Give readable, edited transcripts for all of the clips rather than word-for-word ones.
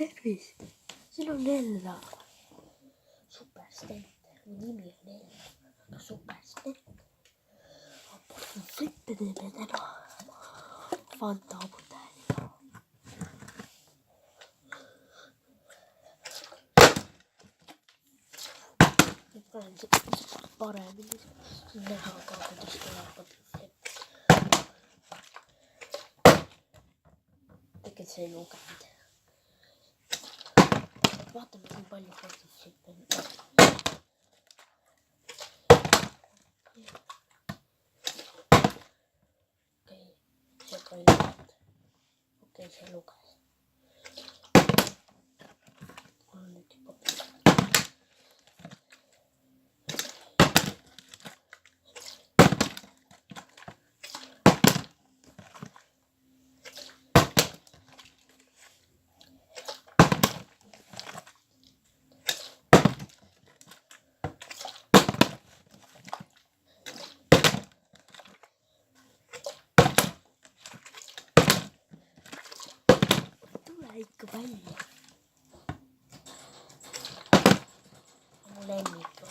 tervis, siin on Ella. Superstent, mu nimi on Ella, superstent. Sippe teeme täna Fanta pudeliga. Nüüd panen sippe paremini, näha ka, kuidas tuleb sippe. Tegelikult see ei lugenud. Vaatame, kui palju kordis sippe on. See ka ei lugenud. Okei, see luges. Mul on nüüd juba piisavalt. Ikka välja. Mu lemmik on.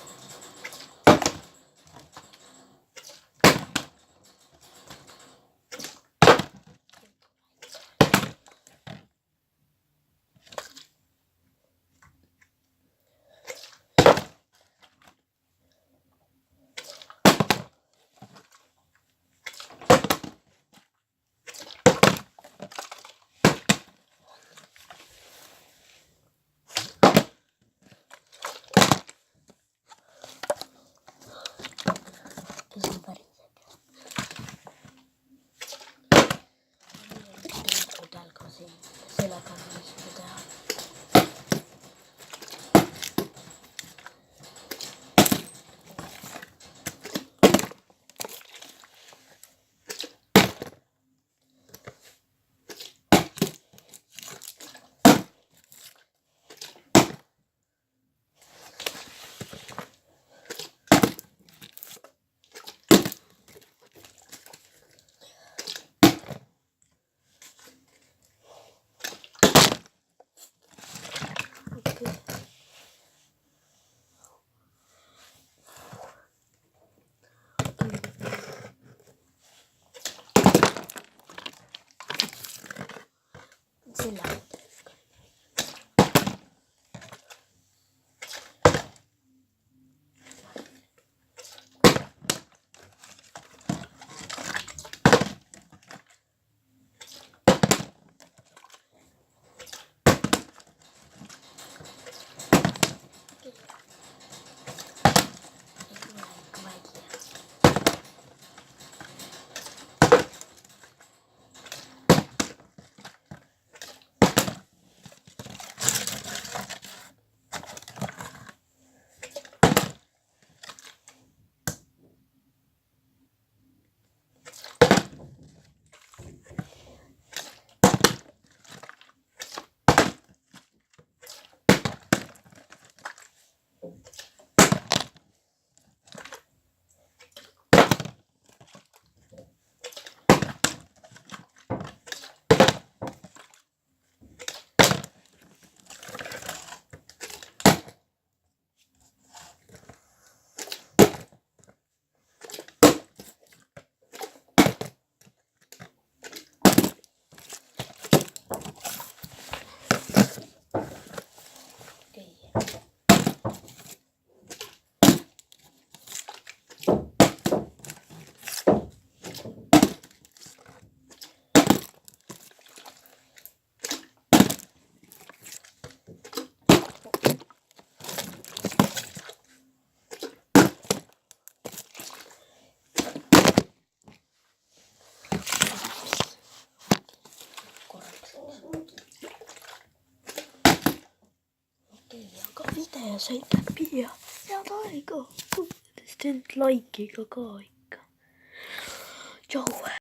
See päriseb. Pudel ka siin. Sellega on niisugune teha. See läheb. Aga video sai läbi ja head aega. Like iga ka ikka. Tšau.